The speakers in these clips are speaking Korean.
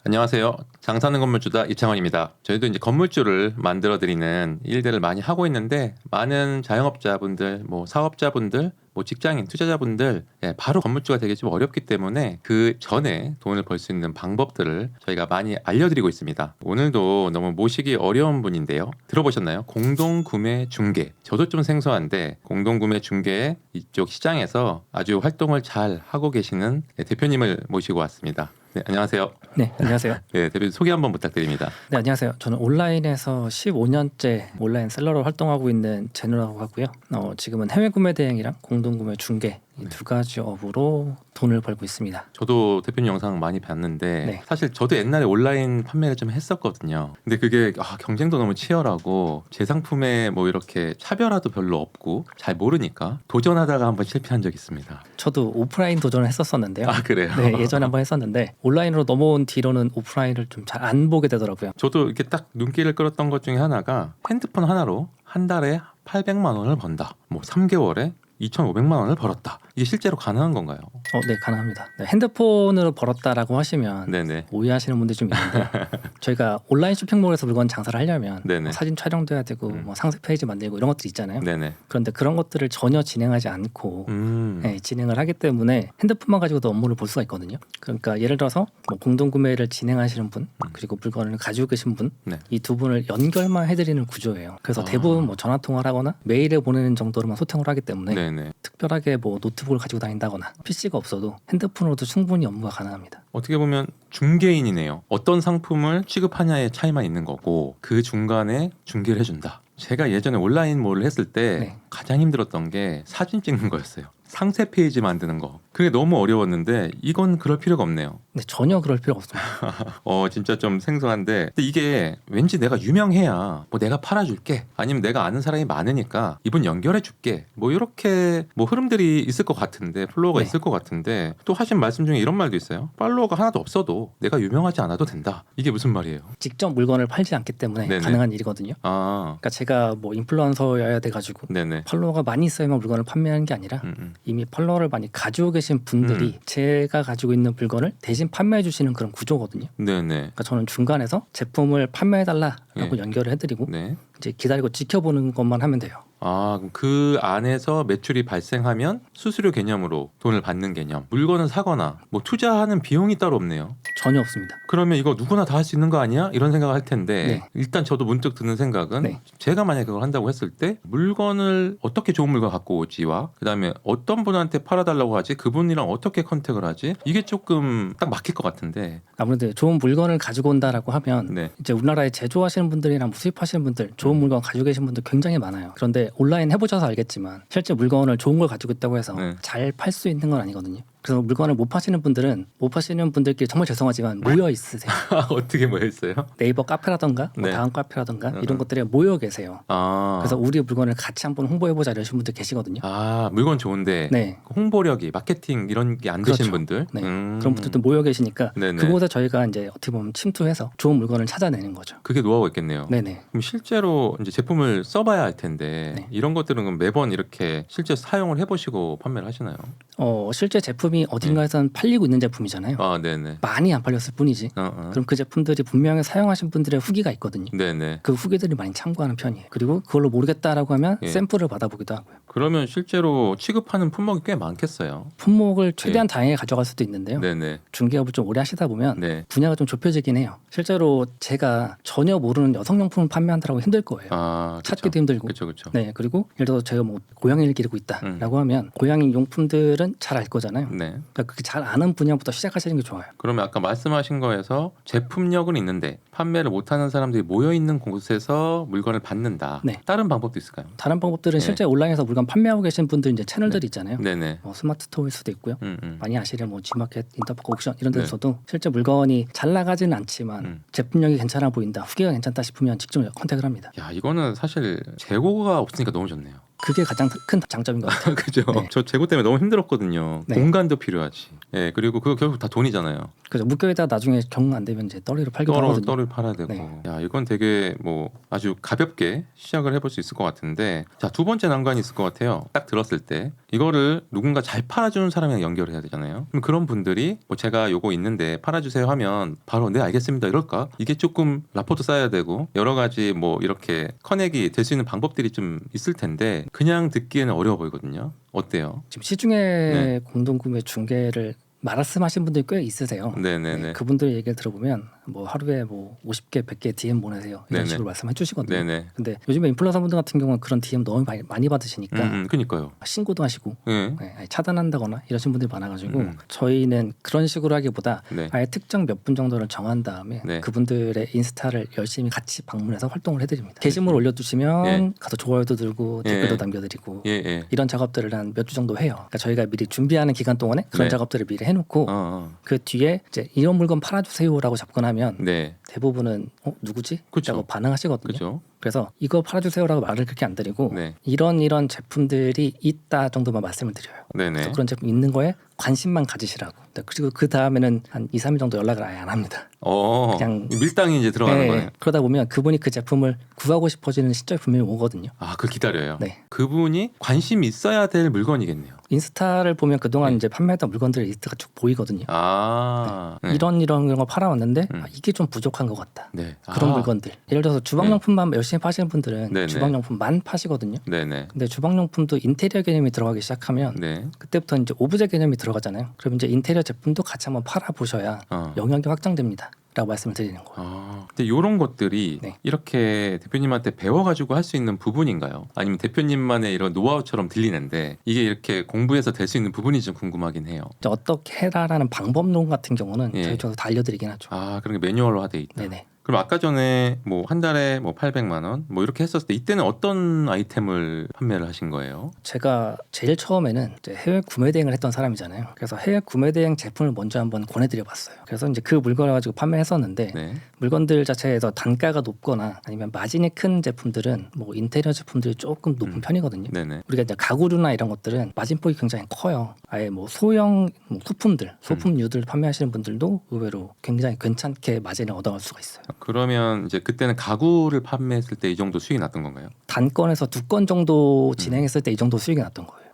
안녕하세요. 장사하는 건물주다 이창원입니다. 저희도 이제 건물주를 만들어드리는 일들을 많이 하고 있는데 많은 자영업자분들, 사업자분들, 직장인, 투자자분들 바로 건물주가 되기 좀 어렵기 때문에 그 전에 돈을 벌 수 있는 방법들을 저희가 많이 알려드리고 있습니다. 오늘도 너무 모시기 어려운 분인데요. 들어보셨나요? 공동구매 중개. 저도 좀 생소한데 공동구매 중개 이쪽 시장에서 아주 활동을 잘 하고 계시는 대표님을 모시고 왔습니다. 네, 안녕하세요. 네, 안녕하세요. 네, 대표님 소개 한번 부탁드립니다. 네, 안녕하세요. 저는 온라인에서 15년째 온라인 셀러로 활동하고 있는 제노라고 하고요. 지금은 해외 구매 대행이랑 공동구매 중개 이 두 가지 업으로 돈을 벌고 있습니다. 저도 대표님 영상 많이 봤는데 네. 사실 저도 옛날에 온라인 판매를 좀 했었거든요. 근데 그게 경쟁도 너무 치열하고 제 상품에 이렇게 차별화도 별로 없고 잘 모르니까 도전하다가 한번 실패한 적이 있습니다. 저도 오프라인 도전을 했었었는데요. 아, 그래요? 네, 예전에 한번 했었는데 온라인으로 넘어온 뒤로는 오프라인을 좀 잘 안 보게 되더라고요. 저도 이렇게 딱 눈길을 끌었던 것 중에 하나가 핸드폰 하나로 한 달에 800만 원을 번다. 3개월에 2,500만 원을 벌었다. 이게 실제로 가능한 건가요? 네, 가능합니다. 네, 핸드폰으로 벌었다라고 하시면 네네. 오해하시는 분들이 좀 있는데 저희가 온라인 쇼핑몰에서 물건 장사를 하려면 네네. 사진 촬영도 해야 되고 상세 페이지 만들고 이런 것들 있잖아요. 네네. 그런데 그런 것들을 전혀 진행하지 않고 네. 진행을 하기 때문에 핸드폰만 가지고도 업무를 볼 수가 있거든요. 그러니까 예를 들어서 공동구매를 진행하시는 분 그리고 물건을 가지고 계신 분 이 두 분을 연결만 해드리는 구조예요. 그래서 대부분 전화 통화를 하거나 메일에 보내는 정도로만 소통을 하기 때문에 네네. 특별하게 노트북을 가지고 다닌다거나 PC가 없어도 핸드폰으로도 충분히 업무가 가능합니다. 어떻게 보면 중개인이네요. 어떤 상품을 취급하냐의 차이만 있는 거고 그 중간에 중개를 해준다. 제가 예전에 온라인몰을 했을 때 가장 힘들었던 게 사진 찍는 거였어요. 상세 페이지 만드는 거. 그게 너무 어려웠는데 이건 그럴 필요가 없네요. 네, 전혀 그럴 필요가 없습니다. 진짜 좀 생소한데 근데 이게 왠지 내가 유명해야 내가 팔아줄게 아니면 내가 아는 사람이 많으니까 이분 연결해줄게 이렇게 흐름들이 있을 것 같은데 플로어가 있을 것 같은데 또 하신 말씀 중에 이런 말도 있어요. 팔로워가 하나도 없어도 내가 유명하지 않아도 된다. 이게 무슨 말이에요? 직접 물건을 팔지 않기 때문에 네네. 가능한 일이거든요. 그러니까 제가 인플루언서여야 돼가지고 네네. 팔로워가 많이 있어야만 물건을 판매하는 게 아니라 이미 팔로워를 많이 가지고 계신 분들이 제가 가지고 있는 물건을 대신 판매해 주시는 그런 구조거든요. 네네. 그러니까 저는 중간에서 제품을 판매해달라라고 연결을 해드리고 이제 기다리고 지켜보는 것만 하면 돼요. 그럼 그 안에서 매출이 발생하면 수수료 개념으로 돈을 받는 개념. 물건을 사거나 투자하는 비용이 따로 없네요. 전혀 없습니다. 그러면 이거 누구나 다 할 수 있는 거 아니야? 이런 생각을 할 텐데 일단 저도 문득 드는 생각은 제가 만약에 그걸 한다고 했을 때 물건을 어떻게 좋은 물건 갖고 오지와 그다음에 어떤 분한테 팔아달라고 하지? 그분이랑 어떻게 컨택을 하지? 이게 조금 딱 막힐 것 같은데 아무래도 좋은 물건을 가지고 온다라고 하면 이제 우리나라에 제조하시는 분들이랑 수입하시는 분들 좋은 물건 가지고 계신 분들 굉장히 많아요. 그런데 온라인 해보셔서 알겠지만 실제 물건을 좋은 걸 가지고 있다고 해서 잘 팔 수 있는 건 아니거든요. 그래서 물건을 못 파시는 분들끼리 정말 죄송하지만 모여 있으세요. 어떻게 모여 있어요? 네이버 카페라던가 다음 카페라던가 이런 것들에 모여 계세요. 그래서 우리 물건을 같이 한번 홍보해보자 이러신 분들 계시거든요. 물건 좋은데 홍보력이 마케팅 이런 게 안 되신 분들 그런 분들도 모여 계시니까 그곳에 저희가 이제 어떻게 보면 침투해서 좋은 물건을 찾아내는 거죠. 그게 노하우가 있겠네요. 네네. 그럼 실제로 이제 제품을 써봐야 할 텐데 이런 것들은 그럼 매번 이렇게 실제 사용을 해보시고 판매를 하시나요? 실제 제품이 어딘가에선 팔리고 있는 제품이잖아요. 네네. 많이 안 팔렸을 뿐이지. 그럼 그 제품들이 분명히 사용하신 분들의 후기가 있거든요. 네네. 그 후기들이 많이 참고하는 편이에요. 그리고 그걸로 모르겠다라고 하면 샘플을 받아보기도 하고요. 그러면 실제로 취급하는 품목이 꽤 많겠어요. 품목을 최대한 다양하게 가져갈 수도 있는데요. 네네. 중개업을 좀 오래 하시다 보면 분야가 좀 좁혀지긴 해요. 실제로 제가 전혀 모르는 여성용품을 판매한다라고 힘들 거예요. 찾기도 힘들고. 그렇죠. 그리고 예를 들어서 제가 고양이를 기르고 있다라고 하면 고양이 용품들은 잘 알 거잖아요. 그러니까 그렇게 잘 아는 분야부터 시작하시는 게 좋아요. 그러면 아까 말씀하신 거에서 제품력은 있는데 판매를 못하는 사람들이 모여 있는 곳에서 물건을 받는다. 다른 방법도 있을까요? 다른 방법들은 실제 온라인에서 물건 판매하고 계신 분들 이제 채널들이 있잖아요. 스마트 스토어일 수도 있고요. 많이 아시는 G마켓, 인터파크 옥션 이런 데서도 실제 물건이 잘 나가지는 않지만 제품력이 괜찮아 보인다, 후기가 괜찮다 싶으면 직접 컨택을 합니다. 이거는 사실 재고가 없으니까 너무 좋네요. 그게 가장 큰 장점인 것 같아요. 그죠. 네. 저 재고 때문에 너무 힘들었거든요. 네. 공간도 필요하지. 예, 그리고 그거 결국 다 돈이잖아요. 그죠. 묶여있다 나중에 경 안 되면 이제 떨이로 팔기도 하거든요. 떨을 팔아야 되고. 네. 야, 이건 되게 뭐 아주 가볍게 시작을 해볼 수 있을 것 같은데, 자, 두 번째 난관이 있을 것 같아요. 딱 들었을 때 이거를 누군가 잘 팔아주는 사람이랑 연결을 해야 되잖아요. 그럼 그런 분들이 뭐 제가 요거 있는데 팔아주세요 하면 바로 네 알겠습니다 이럴까? 이게 조금 라포도 쌓아야 되고 여러 가지 뭐 이렇게 커넥이 될 수 있는 방법들이 좀 있을 텐데 그냥 듣기에는 어려워 보이거든요. 어때요? 지금 시중에 네. 공동구매 중개를 말씀하신 분들이 꽤 있으세요. 네네네. 네, 그분들 얘기를 들어보면 뭐 하루에 뭐 50개, 100개 DM 보내세요. 이런 네네. 식으로 말씀해 주시거든요. 네네. 근데 요즘에 인플루언서 분들 같은 경우는 그런 DM 너무 많이 받으시니까 그니까요. 신고도 하시고 네. 네, 아예 차단한다거나 이러신 분들이 많아가지고 음. 저희는 그런 식으로 하기보다 네. 아예 특정 몇 분 정도를 정한 다음에 네. 그분들의 인스타를 열심히 같이 방문해서 활동을 해드립니다. 게시물 올려두시면 예. 가서 좋아요도 들고 예. 댓글도 남겨드리고 예, 예. 이런 작업들을 한 몇 주 정도 해요. 그러니까 저희가 미리 준비하는 기간 동안에 그런 네. 작업들을 미리 해놓고 어. 그 뒤에 이제 이런 물건 팔아주세요라고 접근하면 네. 대부분은 누구지? 그쵸. 라고 반응하시거든요. 그죠. 그래서 이거 팔아주세요라고 말을 그렇게 안 드리고 네. 이런 제품들이 있다 정도만 말씀을 드려요. 네네. 그래서 그런 제품 있는 거에 관심만 가지시라고. 그리고 그 다음에는 한 2, 3일 정도 연락을 아예 안 합니다. 그냥- 밀당이 이제 들어가는 네, 거네요. 그러다 보면 그분이 그 제품을 구하고 싶어지는 시점이 분명히 오거든요. 아, 그걸 기다려요. 네. 그분이 관심이 있어야 될 물건이겠네요. 인스타를 보면 그동안 네. 이제 판매했던 물건들의 리스트가 쭉 보이거든요. 아, 네. 이런 걸 팔아왔는데 이게 좀 부족한 것 같다. 네. 그런 아, 물건들. 예를 들어서 주방용품만 열심히 파시는 분들은 네네. 주방용품만 파시거든요. 네네. 근데 주방용품도 인테리어 개념이 들어가기 시작하면 네. 그때부터 이제 오브제 개념이 들어가잖아요. 그럼 이제 인테리어 제품도 같이 한번 팔아보셔야 영역이 확장됩니다. 라고 말씀을 드리는 거예요. 근데 이런 것들이 네. 이렇게 대표님한테 배워가지고 할 수 있는 부분인가요? 아니면 대표님만의 이런 노하우처럼 들리는데 이게 이렇게 공부해서 될 수 있는 부분이 좀 궁금하긴 해요. 이제 어떻게 해라라는 방법론 같은 경우는 예. 저희 쪽에서 다 알려드리긴 하죠. 그런 게 매뉴얼로 돼 있다. 네네. 그럼 아까 전에 뭐 한 달에 뭐 800만 원 뭐 이렇게 했었을 때 이때는 어떤 아이템을 판매를 하신 거예요? 제가 제일 처음에는 이제 해외 구매 대행을 했던 사람이잖아요. 그래서 해외 구매 대행 제품을 먼저 한번 권해드려봤어요. 그래서 이제 그 물건을 가지고 판매했었는데 네. 물건들 자체에서 단가가 높거나 아니면 마진이 큰 제품들은 뭐 인테리어 제품들이 조금 높은 편이거든요. 네네. 우리가 이제 가구류나 이런 것들은 마진폭이 굉장히 커요. 아예 뭐 소형 뭐 소품류들 판매하시는 분들도 의외로 굉장히 괜찮게 마진을 얻어갈 수가 있어요. 그러면 이제 그때는 가구를 판매했을 때 이 정도 수익이 났던 건가요? 단건에서 2건 정도 진행했을 때 이 정도 수익이 났던 거예요.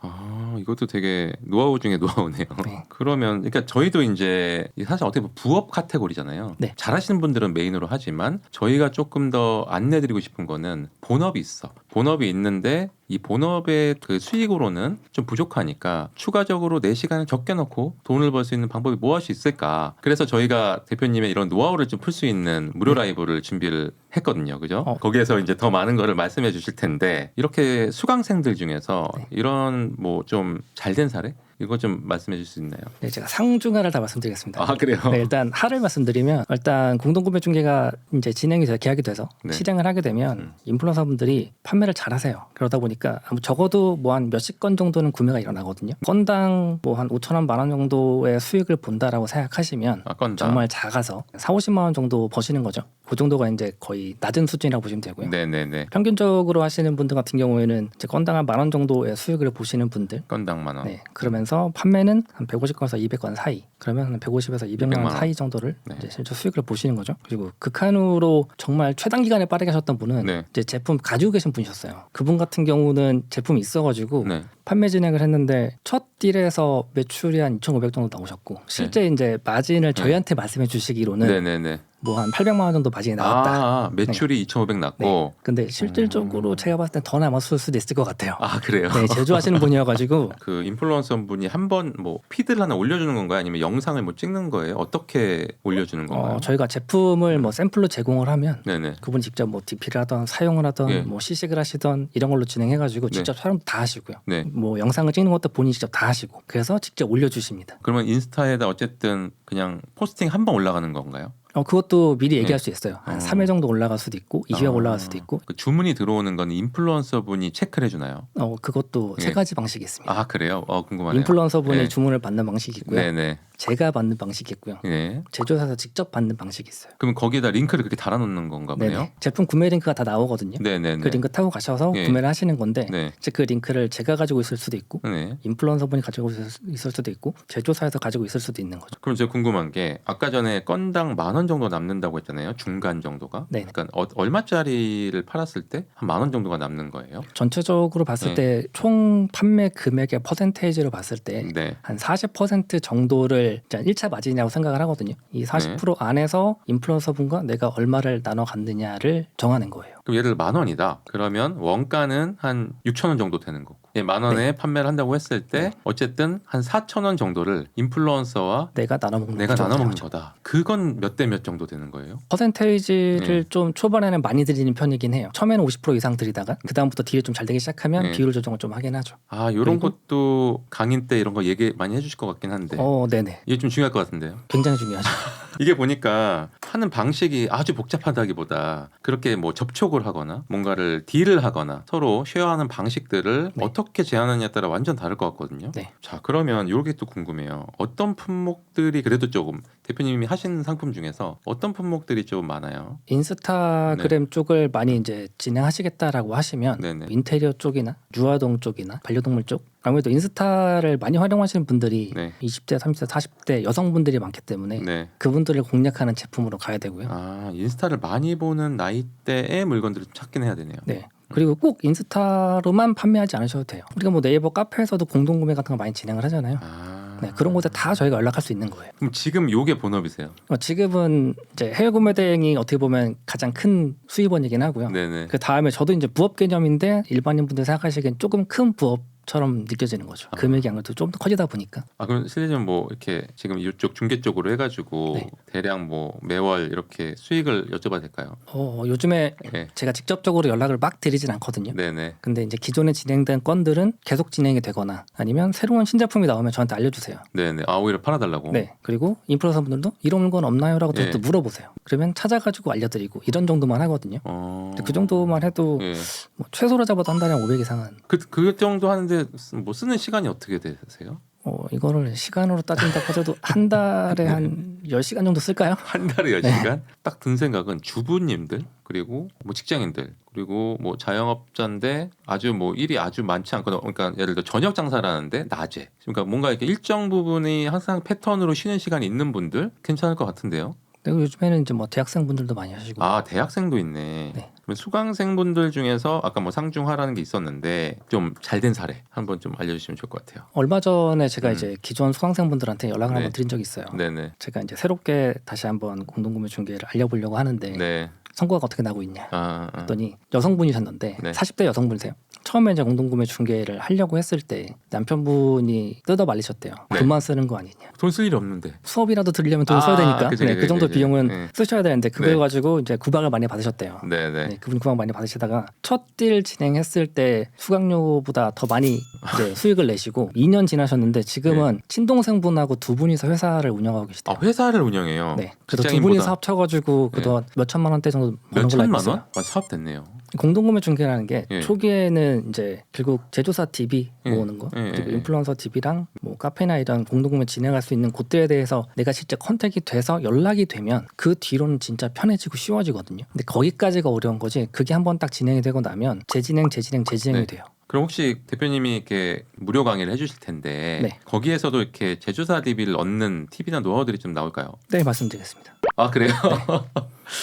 이것도 되게 노하우 중에 노하우네요. 네. 그러면 그러니까 저희도 이제 사실 어떻게 보면 부업 카테고리잖아요. 네. 잘하시는 분들은 메인으로 하지만 저희가 조금 더 안내드리고 싶은 거는 본업이 있어. 본업이 있는데 이 본업의 그 수익으로는 좀 부족하니까 추가적으로 내 시간을 적게 넣고 돈을 벌 수 있는 방법이 뭐 할 수 있을까. 그래서 저희가 대표님의 이런 노하우를 좀 풀 수 있는 무료 라이브를 준비를 했거든요. 그죠? 거기에서 이제 더 많은 거를 말씀해 주실 텐데 이렇게 수강생들 중에서 이런 뭐 좀 잘된 사례? 이거 좀 말씀해 주실 수 있나요? 네, 제가 상중하를 다 말씀드리겠습니다. 그래요? 네, 일단 하를 말씀드리면 일단 공동구매 중개가 이제 진행이 돼서 계약이 돼서 네. 실행을 하게 되면 인플루언서분들이 판매를 잘하세요. 그러다 보니까 적어도 뭐 한 몇십 건 정도는 구매가 일어나거든요. 건당 뭐 한 5천 원, 10,000원 정도의 수익을 본다라고 생각하시면 건당. 정말 작아서 4, 50만 원 정도 버시는 거죠. 그 정도가 이제 거의 낮은 수준이라고 보시면 되고요. 네네네. 평균적으로 하시는 분들 같은 경우에는 이제 건당 한 10,000원 정도의 수익을 보시는 분들. 건당 만 원. 네, 그러면서 판매는 한 150건에서 200건 사이. 그러면 한 150에서 200만 원 200만 원. 사이 정도를 네. 이제 실제 수익을 보시는 거죠. 그리고 극한으로 정말 최단 기간에 빠르게 하셨던 분은 네. 이제 제품 가지고 계신 분이셨어요. 그분 같은 경우는 제품이 있어가지고 네. 판매 진행을 했는데 첫 딜에서 매출이 한 2,500 정도 나오셨고 실제 이제 마진을 저희한테 말씀해 주시기로는 네네네. 뭐 한 800만 원 정도 마진이 나왔다. 매출이 2,500 났고. 네. 근데 실질적으로 제가 봤을 때 더 남았을 수도 있을 것 같아요. 그래요? 네, 제조하시는 분이어가지고 그 인플루언서 분이 한 번 뭐 피드를 하나 올려주는 건가요? 아니면 영상을 뭐 찍는 거예요? 어떻게 올려주는 건가요? 저희가 제품을 뭐 샘플로 제공을 하면 네네. 그분이 직접 뭐 DP를 하던 사용을 하던 예. 뭐 시식을 하시던 이런 걸로 진행해가지고 네. 직접 촬영 다 하시고요. 네. 뭐 영상을 찍는 것도 본인이 직접 다 하시고 그래서 직접 올려주십니다. 그러면 인스타에다 어쨌든 그냥 포스팅 한 번 올라가는 건가요? 그것도 미리 얘기할 네. 수 있어요. 한 3회 정도 올라갈 수도 있고 2회 올라갈 수도 있고 그 주문이 들어오는 건 인플루언서 분이 체크를 해주나요? 그것도 예. 세 가지 방식이 있습니다. 그래요? 궁금하네요. 인플루언서 분이 네. 주문을 받는 방식이 있고요. 네네. 제가 받는 방식이 있고요. 네. 제조사에서 직접 받는 방식이 있어요. 그럼 거기에다 링크를 그렇게 달아놓는 건가 보네요. 네네. 제품 구매 링크가 다 나오거든요. 네네네. 그 링크 타고 가셔서 예. 구매를 하시는 건데 네. 이제 그 링크를 제가 가지고 있을 수도 있고 네. 인플루언서분이 가지고 있을 수도 있고 제조사에서 가지고 있을 수도 있는 거죠. 그럼 제가 궁금한 게 아까 전에 건당 10,000원 정도 남는다고 했잖아요. 중간 정도가. 네. 그러니까 얼마짜리를 팔았을 때 한 10,000원 정도가 남는 거예요? 전체적으로 봤을 네. 때 총 판매 금액의 퍼센테이지로 봤을 때 네. 한 40% 정도를 1차 마진이라고 생각을 하거든요. 이 40% 안에서 인플루언서분과 내가 얼마를 나눠 갖느냐를 정하는 거예요. 그럼 예를 들어 10,000원이다. 그러면 원가는 한 6,000원 정도 되는 거고. 예, 10,000원에 네. 판매를 한다고 했을 때 네. 어쨌든 한 4,000원 정도를 인플루언서와 내가 나눠 먹는 내가 구조가 나눠 먹는 되는 거죠. 거다. 그건 몇 대 몇 정도 되는 거예요? 퍼센테이지를 네. 좀 초반에는 많이 드리는 편이긴 해요. 처음에는 50% 이상 드리다가 그 다음부터 딜이 좀 잘 되기 시작하면 네. 비율 조정을 좀 하긴 하죠. 아, 이런 그리고- 것도 강의 때 이런 거 얘기 많이 해주실 것 같긴 한데 네네. 이게 좀 중요할 것 같은데요. 굉장히 중요하죠. 이게 보니까 하는 방식이 아주 복잡하다기보다 그렇게 뭐 접촉을 하거나 뭔가를 딜을 하거나 서로 쉐어하는 방식들을 네. 어떻게 제한하느냐에 따라 완전 다를 것 같거든요. 네. 자, 그러면 이게 또 궁금해요. 어떤 품목들이 그래도 조금 대표님이 하신 상품 중에서 어떤 품목들이 좀 많아요? 인스타그램 쪽을 많이 이제 진행하시겠다라고 하시면 네네. 인테리어 쪽이나 유아동 쪽이나 반려동물 쪽 아무래도 인스타를 많이 활용하시는 분들이 네. 20대, 30대, 40대 여성분들이 많기 때문에 네. 그분들을 공략하는 제품으로 가야 되고요. 아, 인스타를 많이 보는 나이대의 물건들을 찾긴 해야 되네요. 네. 그리고 꼭 인스타로만 판매하지 않으셔도 돼요. 우리가 뭐 네이버 카페에서도 공동구매 같은 거 많이 진행을 하잖아요. 아. 네, 그런 곳에 다 저희가 연락할 수 있는 거예요. 그럼 지금 요게 본업이세요? 지금은 이제 해외 구매 대행이 어떻게 보면 가장 큰 수입원이긴 하고요. 네네. 그 다음에 저도 이제 부업 개념인데 일반인 분들 생각하시기엔 조금 큰 부업처럼 느껴지는 거죠. 아. 금액이 아무래도 좀 더 커지다 보니까. 아, 그럼 실례지만 뭐 이렇게 지금 이쪽 중개 쪽으로 해가지고 네. 대략 뭐 매월 이렇게 수익을 여쭤봐도 될까요? 요즘에 네. 제가 직접적으로 연락을 막 드리진 않거든요. 네네. 근데 이제 기존에 진행된 건들은 계속 진행이 되거나 아니면 새로운 신제품이 나오면 저한테 알려주세요. 네네. 아, 오히려 팔아달라고. 네. 그리고 인플루언서 분들도 이런 물건 없나요?라고 저한테 예. 물어보세요. 그러면 찾아가지고 알려드리고 이런 정도만 하거든요. 근데 그 정도만 해도 예. 뭐 최소로 잡아도 한 달에 한 500 이상은 그 정도 하는데 뭐 쓰는 시간이 어떻게 되세요? 이거를 시간으로 따진다고 하더라도 한 달에 한 10시간 정도 쓸까요? 한 달에 10시간? 딱 든 생각은 주부님들 그리고 뭐 직장인들 그리고 뭐 자영업자인데 아주 뭐 일이 아주 많지 않거나 그러니까 예를 들어 저녁 장사를 하는데 낮에 그러니까 뭔가 이렇게 일정 부분이 항상 패턴으로 쉬는 시간이 있는 분들 괜찮을 것 같은데요. 그리고 요즘에는 이제 뭐 대학생분들도 많이 하시고 아, 대학생도 있네. 네. 그러면 수강생분들 중에서 아까 뭐 상중하라는 게 있었는데 좀 잘 된 사례 한번 좀 알려주시면 좋을 것 같아요. 얼마 전에 제가 이제 기존 수강생분들한테 연락을 네. 한번 드린 적이 있어요. 네네. 제가 이제 새롭게 다시 한번 공동구매 중개를 알려보려고 하는데 네. 성과가 어떻게 나고 있냐 아. 했더니 여성분이셨는데 네. 40대 여성분이세요. 처음에 이제 공동구매 중개를 하려고 했을 때 남편분이 뜯어 말리셨대요. 네. 돈만 쓰는 거 아니냐. 돈 쓸 일 없는데. 수업이라도 들으려면 돈을 써야 되니까 그치, 그 정도 그치. 비용은 네. 쓰셔야 되는데 그걸 네. 가지고 이제 구박을 많이 받으셨대요. 네네. 네, 그분 구박 많이 받으시다가 첫 딜 진행했을 때 수강료보다 더 많이 이제 수익을 내시고 2년 지나셨는데 지금은 친동생분하고 두 분이서 회사를 운영하고 아, 계시대요. 회사를 운영해요. 네, 그래서 두 직장인보다. 분이서 합쳐가지고 네. 그동안 몇 천만 원대 정도 몇 버는 걸로 알고 천만 있어요. 원? 아, 사업 됐네요. 공동구매 중개라는 게 예. 초기에는 이제 결국 제조사 DB 예. 모으는 거 예, 그리고 예, 예. 인플루언서 DB랑 뭐 카페나 이런 공동구매 진행할 수 있는 곳들에 대해서 내가 실제 컨택이 돼서 연락이 되면 그 뒤로는 진짜 편해지고 쉬워지거든요. 근데 거기까지가 어려운 거지. 그게 한번 딱 진행이 되고 나면 재진행이 네. 돼요. 그럼 혹시 대표님이 이렇게 무료 강의를 해주실 텐데 네. 거기에서도 이렇게 제조사 DB를 얻는 팁이나 노하우들이 좀 나올까요? 네, 말씀드리겠습니다. 아, 그래요?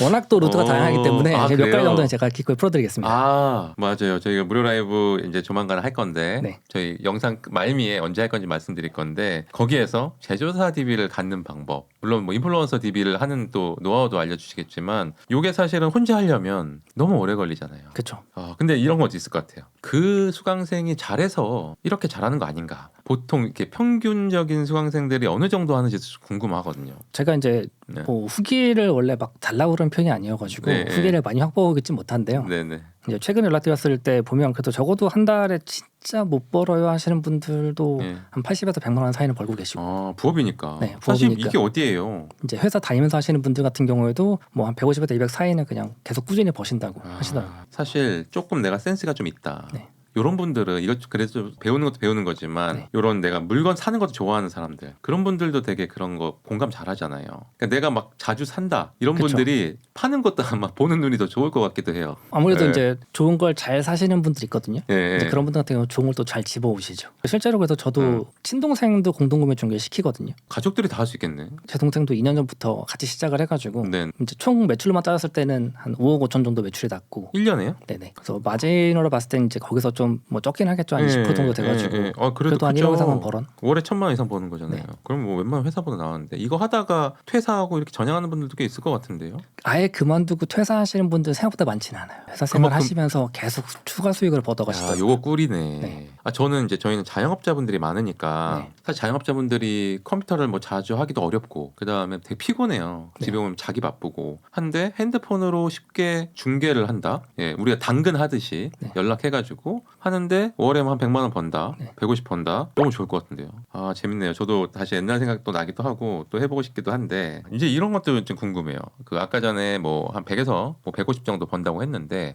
워낙 또 루트가 다양하기 때문에 아, 몇 가지 그래요? 정도는 제가 기꺼이 풀어드리겠습니다. 아, 맞아요. 저희가 무료 라이브 이제 조만간 할 건데 네. 저희 영상 말미에 언제 할 건지 말씀드릴 건데 거기에서 제조사 DB를 갖는 방법 물론 뭐 인플루언서 DB를 하는 또 노하우도 알려주시겠지만 이게 사실은 혼자 하려면 너무 오래 걸리잖아요. 그렇죠. 근데 이런 것도 있을 것 같아요. 그 수강생이 잘해서 이렇게 잘하는 거 아닌가? 보통 이렇게 평균적인 수강생들이 어느 정도 하는지 궁금하거든요. 제가 이제 네. 뭐 후기를 원래 막 달라고 그런 편이 아니어가지고 네, 후기를 많이 확보하지 못한데요. 네네. 이제 최근에 연락드렸을 때 보면 그래도 적어도 한 달에 진짜 못 벌어요 하시는 분들도 네. 한 80에서 100만 원 사이는 벌고 계시고 부업이니까. 네, 사실 부업이니까. 이게 어디예요? 이제 회사 다니면서 하시는 분들 같은 경우에도 뭐 한 150에서 200 사이는 그냥 계속 꾸준히 버신다고 하시더라고요. 사실 조금 내가 센스가 좀 있다. 네. 이런 분들은 이것 그래서 좀 배우는 것도 배우는 거지만 네. 이런 내가 물건 사는 것도 좋아하는 사람들 그런 분들도 되게 그런 거 공감 잘하잖아요. 그러니까 내가 막 자주 산다 이런 그쵸. 분들이 파는 것도 아마 보는 눈이 더 좋을 것 같기도 해요. 아무래도 네. 이제 좋은 걸 잘 사시는 분들이 있거든요. 예, 이제 예. 그런 분들 같은 경우 좋은 걸 또 잘 집어오시죠. 실제로 그래서 저도 친동생도 공동구매 중개 시키거든요. 가족들이 다 할 수 있겠네. 제 동생도 2년 전부터 같이 시작을 해가지고 네. 이제 총 매출만 따졌을 때는 한 5억 5천 정도 매출이 났고 1년에요? 네네. 그래서 마진으로 봤을 때는 이제 거기서 좀 뭐 적긴 하겠죠. 한 20% 정도 돼가지고 그래도 그래도 한 크죠. 1억 이상은 벌어. 월에 1,000만 원 이상 버는 거잖아요. 네. 그럼 뭐 웬만한 회사보다 나왔는데 이거 하다가 퇴사하고 이렇게 전향하는 분들도 꽤 있을 것 같은데요. 아예 그만두고 퇴사하시는 분들 생각보다 많지는 않아요. 회사 생활 그만큼- 하시면서 계속 추가 수익을 야, 얻어가시더라고요. 요거 꿀이네. 네. 저는 이제 저희는 자영업자분들이 많으니까 네. 사실 자영업자분들이 컴퓨터를 뭐 자주 하기도 어렵고 그 다음에 되게 피곤해요. 네. 집에 오면 자기 바쁘고 한데 핸드폰으로 쉽게 중개를 한다. 예, 우리가 당근 하듯이 네. 연락해가지고 하는데 월에 한 100만 원 번다, 네. 150 번다. 너무 좋을 것 같은데요. 아 재밌네요. 저도 다시 옛날 생각도 나기도 하고 또 해보고 싶기도 한데 이제 이런 것도 좀 궁금해요. 그 아까 전에 뭐 한 100에서 뭐 150 정도 번다고 했는데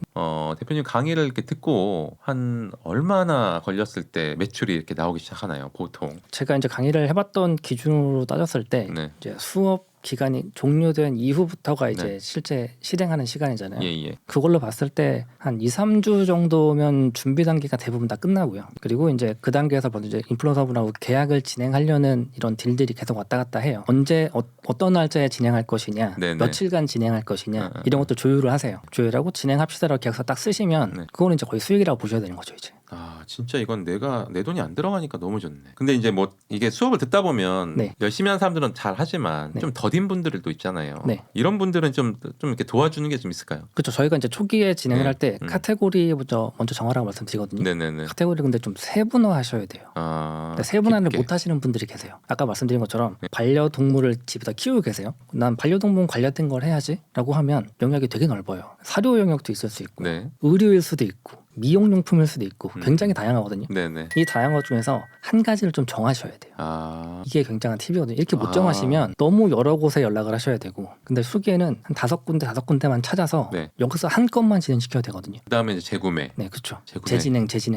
대표님 강의를 이렇게 듣고 한 얼마나 걸렸을 때 매출이 이렇게 나오기 시작하나요? 보통. 제가 이제 강의를 해봤던 기준으로 따졌을 때 네. 이제 수업 기간이 종료된 이후부터가 이제 네. 실제 실행하는 시간이잖아요. 예, 예. 그걸로 봤을 때 한 2, 3주 정도면 준비 단계가 대부분 다 끝나고요. 그리고 이제 그 단계에서 먼저 이제 인플루언서분하고 계약을 진행하려는 이런 딜들이 계속 왔다 갔다 해요. 언제 어떤 날짜에 진행할 것이냐, 네네. 며칠간 진행할 것이냐 아, 이런 것도 조율을 하세요. 조율하고 진행합시다라고 계약서 딱 쓰시면 네. 그거는 이제 거의 수익이라고 보셔야 되는 거죠 이제. 아 진짜 이건 내가 내 돈이 안 들어가니까 너무 좋네. 근데 이제 뭐 이게 수업을 듣다 보면 네. 열심히 하는 사람들은 잘 하지만 네. 좀 더딘 분들도 있잖아요. 네. 이런 분들은 좀 이렇게 도와주는 게 좀 있을까요? 그렇죠. 저희가 이제 초기에 진행을 네. 할 때 카테고리부터 먼저 정하라고 말씀드리거든요. 네네네. 카테고리 근데 좀 세분화하셔야 돼요. 아 근데 세분화를 깊게. 못 하시는 분들이 계세요. 아까 말씀드린 것처럼 네. 반려동물을 집에다 키우고 계세요. 난 반려동물 관련된 걸 해야지라고 하면 영역이 되게 넓어요. 사료 영역도 있을 수 있고 네. 의료일 수도 있고 미용용품일 수도 있고 굉장히 다양하거든요. 네네. 이 다양한 것 중에서 한 가지를 좀 정하셔야 돼요. 아 이게 굉장한 팁이거든요. 이렇게 못 아. 정하시면 너무 여러 곳에 연락을 하셔야 되고 근데 수기에는 한 5군데만 찾아서 네. 여기서 한 건만 진행시켜야 되거든요. 그다음에 이제 재구매. 네, 그렇죠. 재구매.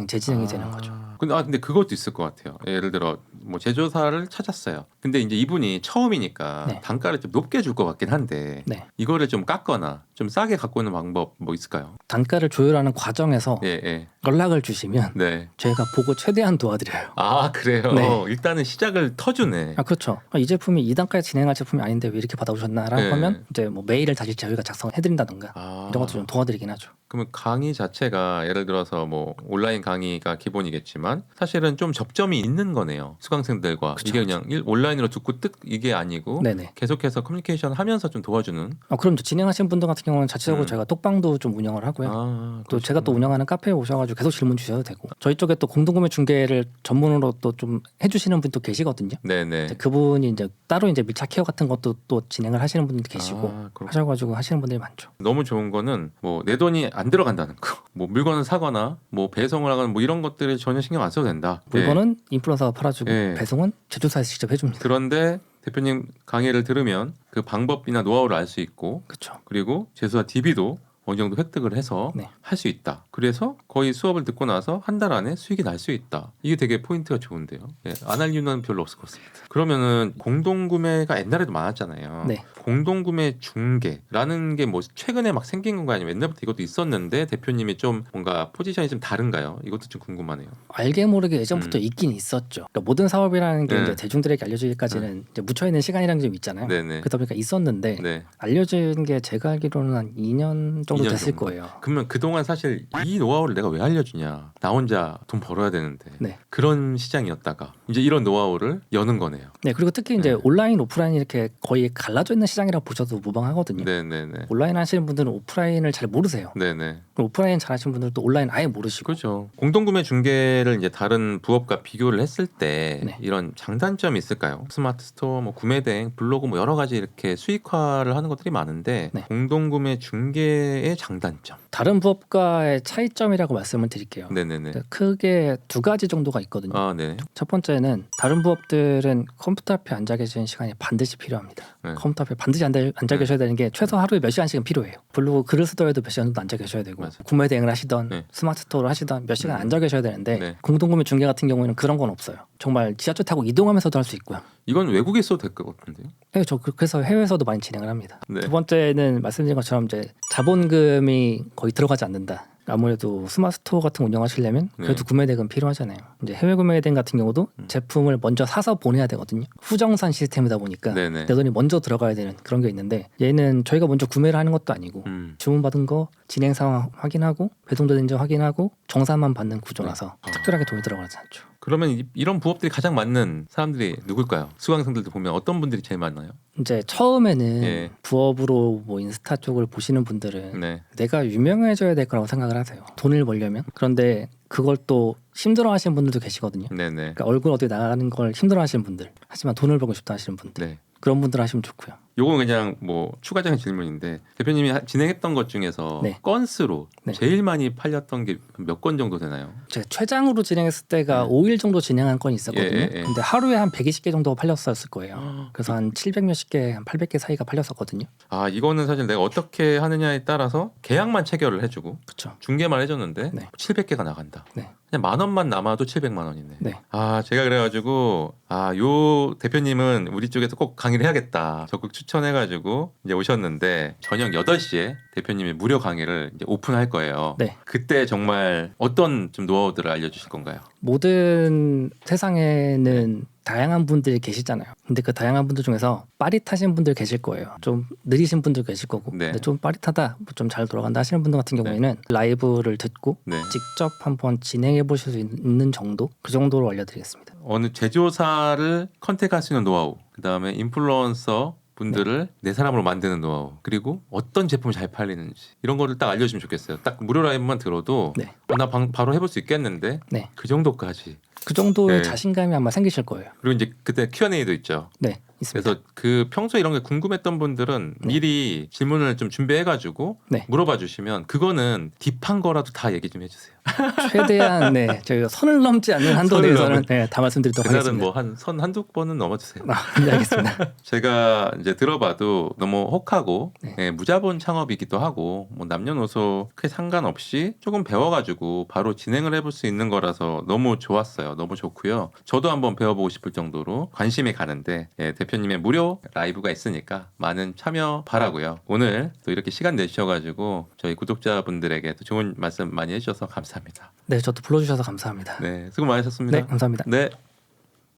재진행이 되는 거죠. 근데 그것도 있을 것 같아요. 예를 들어 뭐 제조사를 찾았어요. 근데 이제 이분이 처음이니까 네. 단가를 좀 높게 줄 것 같긴 한데 네. 이거를 좀 깎거나 좀 싸게 갖고 있는 방법 뭐 있을까요? 단가를 조율하는 과정에서 예, 예. 연락을 주시면 네. 저희가 보고 최대한 도와드려요. 아 그래요. 네. 일단은 시작을 터주네. 아 그렇죠. 이 제품이 2단까지 진행할 제품이 아닌데 왜 이렇게 받아오셨나라고 네. 하면 이제 뭐 메일을 다시 저희가 작성해드린다던가 아, 이런 것도 좀 도와드리긴 하죠. 그러면 강의 자체가 예를 들어서 뭐 온라인 강의가 기본이겠지만 사실은 좀 접점이 있는 거네요. 수강생들과 그쵸, 이게 그냥 온라인으로 듣고 뜻 이게 아니고 네네. 계속해서 커뮤니케이션 하면서 좀 도와주는. 그럼 이제 진행하신 분들 같은 경우는 자체적으로 음. 저희가 톡방도 좀 운영을 하고요. 아, 또 제가 또 운영하는 카페에 오셔가지고 계속 질문 주셔도 되고 저희 쪽에 또 공동구매 중개를 전문으로 또 좀 해주시는 분도 계시거든요. 네네. 이제 그분이 이제 따로 이제 밀착 케어 같은 것도 또 진행을 하시는 분도 계시고 그렇구나. 하셔가지고 하시는 분들이 많죠. 너무 좋은 거는 뭐 내 돈이 안 들어간다는 거. 뭐 물건을 사거나 뭐 배송을 하거나 뭐 이런 것들에 전혀 신경 안 써도 된다. 물건은 인플루언서가 팔아주고 예. 배송은 제조사에서 직접 해줍니다. 그런데 대표님 강의를 들으면 그 방법이나 노하우를 알 수 있고 그렇죠. 그리고 제수사 DB도 어느 정도 획득을 해서 네. 할 수 있다. 그래서 거의 수업을 듣고 나서 한 달 안에 수익이 날 수 있다. 이게 되게 포인트가 좋은데요. 예, 안 할 이유는 별로 없을 것 같습니다. 그러면은 공동구매가 옛날에도 많았잖아요. 네. 공동구매 중개라는 게 뭐 최근에 막 생긴 건가 아니면 옛날부터 이것도 있었는데 대표님이 좀 뭔가 포지션이 좀 다른가요? 이것도 좀 궁금하네요. 알게 모르게 예전부터 있긴 있었죠. 그러니까 모든 사업이라는 게 네. 이제 대중들에게 알려지기까지는 이제 묻혀 있는 시간이라는 게 좀 있잖아요. 네네. 그러다 보니까 있었는데 네. 알려진 게 제가 알기로는 한 2년 정도 2년 됐을 정도. 거예요. 그러면 그동안 사실 이 노하우를 내가 왜 알려주냐. 나 혼자 돈 벌어야 되는데. 네. 그런 시장이었다가 이제 이런 노하우를 여는 거네요. 네, 그리고 특히 이제 네. 온라인, 오프라인 이렇게 거의 갈라져 있는 시장이라고 보셔도 무방하거든요. 네네네. 온라인 하시는 분들은 오프라인을 잘 모르세요. 네네. 그리고 오프라인 잘 하시는 분들도 온라인 아예 모르시고. 그렇죠. 공동구매 중개를 이제 다른 부업과 비교를 했을 때 네. 이런 장단점이 있을까요? 스마트 스토어, 뭐 구매 대행, 블로그 뭐 여러 가지 이렇게 수익화를 하는 것들이 많은데 네. 공동구매 중개의 부업과의 장단점. 다른 부업과의 차이점이라고 말씀을 드릴게요. 네네네. 크게 두 가지 정도가 있거든요. 아, 네. 첫 번째는 다른 부업들은 컴퓨터 앞에 앉아 계시는 시간이 반드시 필요합니다. 네. 컴퓨터 앞에 반드시 앉아 계셔야 되는 게 최소 하루에 몇 시간씩은 필요해요. 블로그 글을 쓰더라도 몇 시간 정도 앉아 계셔야 되고 맞아요. 구매 대행을 하시던 네. 스마트 스토어를 하시던 몇 시간 앉아 계셔야 되는데 네. 공동구매 중개 같은 경우에는 그런 건 없어요. 정말 지하철 타고 이동하면서도 할 수 있고요. 이건 외국에 써도 될 것 같은데요. 네, 저 그래서 해외에서도 많이 진행을 합니다. 네. 두 번째는 말씀드린 것처럼 이제 자본금이 거의 들어가지 않는다. 아무래도 스마트 스토어 같은 거 운영하시려면 그래도 네. 구매 대금 필요하잖아요. 이제 해외 구매 대금 같은 경우도 제품을 먼저 사서 보내야 되거든요. 후정산 시스템이다 보니까 네네. 내 돈이 먼저 들어가야 되는 그런 게 있는데 얘는 저희가 먼저 구매를 하는 것도 아니고 주문받은 거 진행 상황 확인하고 배송되는지 확인하고 정산만 받는 구조라서 네. 특별하게 돈이 들어가지 않죠. 그러면 이런 부업들이 가장 맞는 사람들이 누굴까요? 수강생들도 보면 어떤 분들이 제일 많나요? 이제 처음에는 예. 부업으로 뭐 인스타 쪽을 보시는 분들은 네. 내가 유명해져야 될 거라고 생각을 하세요. 돈을 벌려면. 그런데 그걸 또 힘들어하시는 분들도 계시거든요. 네네. 그러니까 얼굴 어디 나가는 걸 힘들어하시는 분들, 하지만 돈을 벌고 싶다 하시는 분들, 네. 그런 분들 하시면 좋고요. 요건 그냥 뭐 추가적인 질문인데 대표님이 진행했던 것 중에서 네. 건수로 네. 제일 많이 팔렸던 게 몇 건 정도 되나요? 제가 최장으로 진행했을 때가 네. 5일 정도 진행한 건이 있었거든요. 예, 예. 근데 하루에 한 120개 정도 팔렸었을 거예요. 그래서 한 700몇십 개, 한 800개 사이가 팔렸었거든요. 아, 이거는 사실 내가 어떻게 하느냐에 따라서 계약만 체결을 해주고 그렇죠. 중개만 해줬는데 네. 700개가 나간다. 네. 그냥 10,000원만 남아도 700만 원이네. 네. 아, 제가 그래가지고 요 대표님은 우리 쪽에서 꼭 강의를 해야겠다. 적극 추천해가지고 이제 오셨는데 저녁 8시에 대표님이 무료 강의를 이제 오픈할 거예요. 네. 그때 정말 어떤 좀 노하우들을 알려주실 건가요? 모든 세상에는 다양한 분들이 계시잖아요. 근데 그 다양한 분들 중에서 빠릿하신 분들 계실 거예요. 좀 느리신 분들 계실 거고. 네. 근데 좀 빠릿하다, 좀 잘 돌아간다 하시는 분들 같은 경우에는 라이브를 듣고 네. 직접 한번 진행해 보실 수 있는 정도? 그 정도로 알려드리겠습니다. 어느 제조사를 컨택할 수 있는 노하우, 그 다음에 인플루언서 분들을 내 사람으로 만드는 노하우, 그리고 어떤 제품이 잘 팔리는지 이런 거를 딱 알려주면 좋겠어요. 딱 무료 라이브만 들어도 네. 나 바로 해볼 수 있겠는데 네. 그 정도까지. 그 정도의 네. 자신감이 아마 생기실 거예요. 그리고 이제 그때 Q&A도 있죠. 네. 있습니다. 그래서 그 평소에 이런 게 궁금했던 분들은 네. 미리 질문을 좀 준비해가지고 네. 물어봐 주시면 그거는 딥한 거라도 다 얘기 좀 해주세요. 최대한 네, 저희가 선을 넘지 않는 한도 선을 내에서는 넘은- 네, 다 말씀드리도록 그날은 하겠습니다. 뭐 한 선 한두 번은 넘어주세요. 네, 알겠습니다. 제가 이제 들어봐도 너무 혹하고 네. 예, 무자본 창업이기도 하고 뭐 남녀노소 크게 상관없이 조금 배워가지고 바로 진행을 해볼 수 있는 거라서 너무 좋았어요. 너무 좋고요. 저도 한번 배워보고 싶을 정도로 관심이 가는데 예, 대표님의 무료 라이브가 있으니까 많은 참여 바라고요. 오늘 또 이렇게 시간 내주셔가지고 저희 구독자분들에게 또 좋은 말씀 많이 해주셔서 감사합니다. 네, 저도 불러주셔서 감사합니다. 네, 수고 많으셨습니다. 네, 감사합니다. 네.